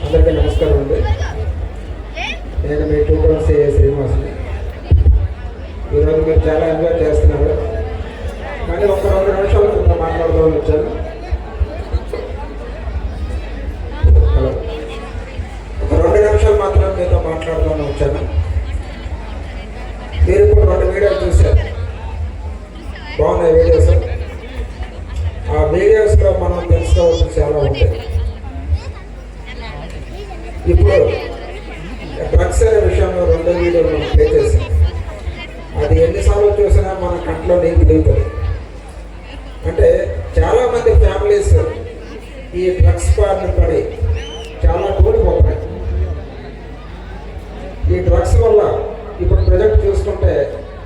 అందరికీ నమస్కారం అండి. నేను మీ ట్యూటర్ శ్రీనివాసుని. ఈరోజు మీరు చాలా ఎంజాయ్ చేస్తున్నారు, కానీ ఒక 2 నిమిషాల క్రితం మాట్లాడదామని వచ్చాను. హలో, ఒక 2 నిమిషాలు మాత్రం మీతో మాట్లాడదామని వచ్చాను. మీరు ఇప్పుడు 2 వీడియోలు చూశారు, బాగున్నాయి వీడియోస్. ఆ వీడియోస్లో మనం తెలుసుకోవాల్సి చాలా ఉంటాయి. ఇప్పుడు డ్రగ్స్ అనే విషయంలో 2 వీడియోలు మనం ప్లే చేసాం. అది ఎన్నిసార్లు చూసినా మన కంట్లో నీకు దిగుతుంది. అంటే చాలామంది ఫ్యామిలీస్ ఈ డ్రగ్స్ బారిన పడి చాలా కూలిపోతాయి. ఈ డ్రగ్స్ వల్ల ఇప్పుడు ప్రజెంట్ చూసుకుంటే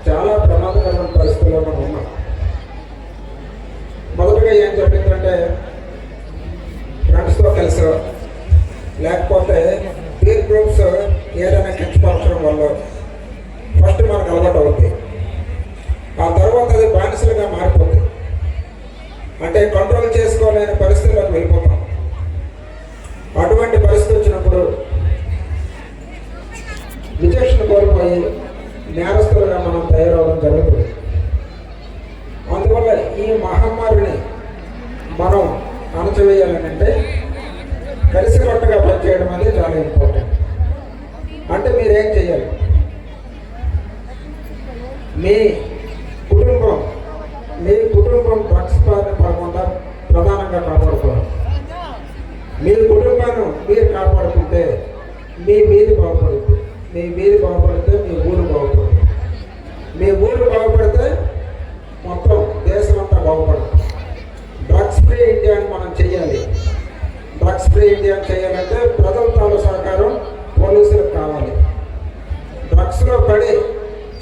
చాలా ప్రమాదకరమైన పరిస్థితుల్లో మనం ఉన్నాం. మొదటగా ఏం జరిగిందంటే, ఫ్రెండ్స్తో కలిసి లేకపోతే పీర్ గ్రూప్స్ ఏదైనా కించపరచడం వల్ల ఫస్ట్ మనకు అలవాటు అవుతుంది. ఆ తర్వాత అది బానిసలుగా మారిపోతుంది. అంటే కంట్రోల్ చేసుకోలేని పరిస్థితుల్లోకి వెళ్ళిపోతాం. అటువంటి పరిస్థితి వచ్చినప్పుడు విచక్షణ కోల్పోయి నేరస్తులుగా మనం తయారవడం జరుగుతుంది. అందువల్ల ఈ మహమ్మారిని మనం అణచివేయాలంటే కలిసికట్టుగా పనిచేయడం అనేది చాలా ఇంపార్టెంట్. అంటే మీరేం చేయాలి? మీ కుటుంబం డ్రగ్స్ బారిన పడకుండా ప్రధానంగా కాపాడుకోవాలి. మీ కుటుంబాన్ని మీరు కాపాడుకుంటే మీ వీధి బాగుపడుతుంది. మీ వీధి బాగుపడితే మీ ఊరు బాగుపడుతుంది. మీ ఊరు బాగుపడితే మొత్తం దేశం అంతా బాగుపడుతుంది. డ్రగ్స్ ఫ్రీ ఇండియాని మనం చేయాలి. డ్రగ్స్ ఫ్రీ ఇండియా చేయాలంటే ప్రజల తాలూ సహకారం పోలీసులకు కావాలి. డ్రగ్స్లో పడి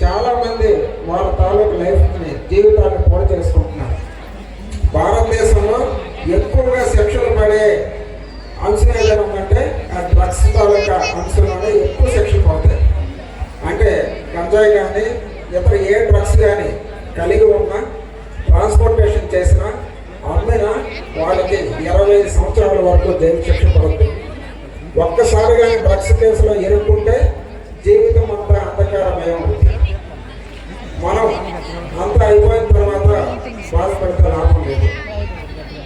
చాలామంది వాళ్ళ తాలూకు లైఫ్ని జీవితాన్ని పాడు చేసుకుంటున్నారు. భారతదేశంలో ఎక్కువగా శిక్షలు పడే అంశం ఏదైనా ఉందంటే ఆ డ్రగ్స్ తాలూకా అంశంలోనే ఎక్కువ శిక్షలు పడతాయి. అంటే గంజాయి కానీ ఇతర ఏ డ్రగ్స్ కానీ కలిగి ఉన్నా, ట్రాన్స్పోర్టేషన్ చేసినా, అమ్మినా వాళ్ళకి 25 సంవత్సరాల వరకు జైలు శిక్ష పడుతుంది. ఒక్కసారిగా డ్రగ్స్ కేసులో ఇరుక్కుంటే జీవితం అంతా అంధకారమయం ఉంటుంది. మనం అంతా అయిపోయిన తర్వాత బాధపడితే లాభం లేదు.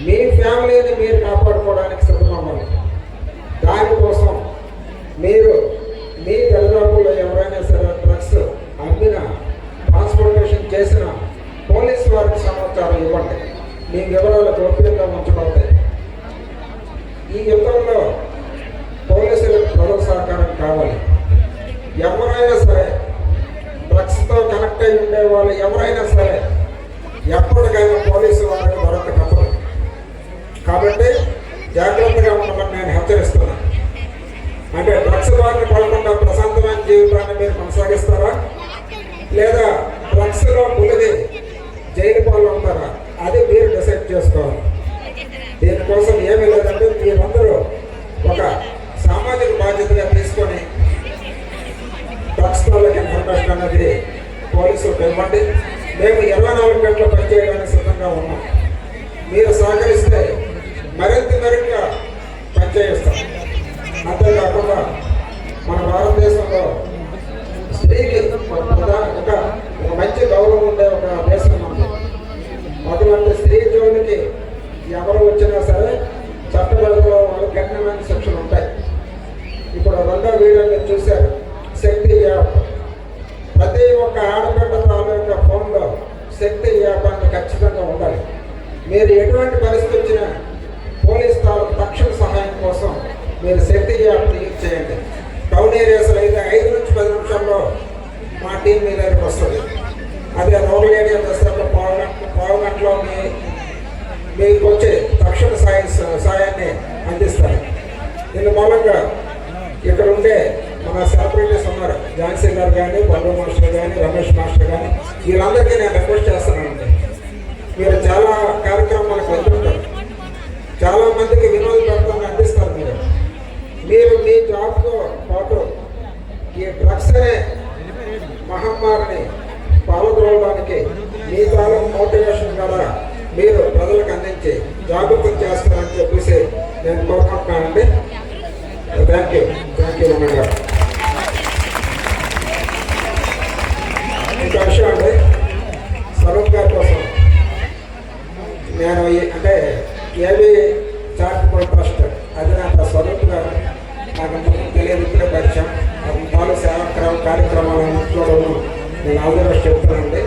మీ ఫ్యామిలీని మీరు కాపాడుకోవడానికి సిద్ధమవ్వాలి. దానికోసం మీరు మీ దరిదాపుల్లో ఎవరైనా సరే డ్రగ్స్ అమ్మినా, ట్రాన్స్పోర్టేషన్ చేసినా పోలీసు వారికి సమాచారం ఇవ్వండి. మీ వివరాలు గోప్యంగా ఉంచబడతాయి. ఈ యుద్ధంలో పోలీసులకు ప్రజల సహకారం కావాలి. ఎవరైనా సరే డ్రగ్స్తో కనెక్ట్ అయి ఉండే వాళ్ళు ఎవరైనా సరే ఎప్పటికైనా పోలీసు వారికి దొరక తప్పదు. కాబట్టి జాగ్రత్తగా ఉండమని నేను హెచ్చరిస్తున్నాను. అంటే డ్రగ్స్ బారిన పడకుండా ప్రశాంతమైన జీవితాన్ని మీరు కొనసాగిస్తారా, లేదా డ్రగ్స్లో మునిగి జైలు పాలు ఉంటారా? అది మీరు డిసైడ్ చేసుకోవాలి. దీనికోసం ఏమీ లేదంటే మీరందరూ ఒక సామాజిక బాధ్యతగా తీసుకొని డ్రగ్స్ తాలూకు ఇన్ఫర్మేషన్ అనేది పోలీసులకు ఇవ్వండి. మేము 24 గంటలు పనిచేయడానికి సిద్ధంగా ఉన్నాం. మీరు సహకరిస్తే మరింత మెరుగ్గా పనిచేయిస్తాం. అంతేకాకుండా మన భారతదేశంలో స్త్రీకి ఒక మంచి గౌరవం ఉండే ఒక దేశం ఉంది. అటువంటి స్త్రీ జోలికి ఎవరు వచ్చినా సరే చట్టబద్ధలో వాళ్ళకి కఠినమైన శిక్షలు ఉంటాయి. ఇప్పుడు 2వ వీడియోలో చూశారు, శక్తి యాప్. ప్రతి ఒక్క ఆడపిల్ల తాలూకా ఫోన్లో శక్తి యాప్ అని ఖచ్చితంగా ఉండాలి. మీరు ఎటువంటి పరిస్థితి వచ్చినా పోలీస్ తాలూకు తక్షణ సహాయం కోసం మీరు శక్తి యాప్ని యూజ్ చేయండి. టౌన్ ఏరియాస్లో అయితే 5 నుంచి 10 నిమిషాల్లో మా టీం మీ దగ్గరికి వస్తుంది. అదే రూరల్ ఏరియా వస్తే పావు గంటలో మీకు వచ్చే తక్షణ సాయాన్ని అందిస్తారు. దీని మూలంగా ఇక్కడ ఉండే మన సెలబ్రిటీస్ ఉన్నారు, ఝాన్సీ గారు కానీ, పల్లు మాస్టర్ కానీ, రమేష్ మాస్టర్ కానీ, వీళ్ళందరికీ నేను రిక్వెస్ట్ చేస్తున్నానండి. మీరు చాలా కార్యక్రమాలకు వెళ్తుంటారు, చాలామందికి వినోదపడతాన్ని అందిస్తారు. మీరు మీ జాబ్తో పాటు ఈ డ్రగ్స్ అనే మహమ్మారిని పాల్గొనడానికి మీ తాలూకు మోటివేషన్ ద్వారా మీరు ప్రజలకు అందించి జాగృతం చేస్తారని చెప్పేసి నేను కోరుకుంటున్నానండి. థ్యాంక్ యూ రమణ గారు. ఇంకో విషయం అంటే స్వరూప్ గారి కోసం నేను అంటే ఏవి చారిటబుల్ ట్రస్ట్ అధినేత స్వరూప్ గారు నాకు తెలియదు, ఇప్పుడే పరిచయం. తాలూ సేవా కార్యక్రమాలను చూడడం నేను ఆల్రెడీ చెప్తానండి.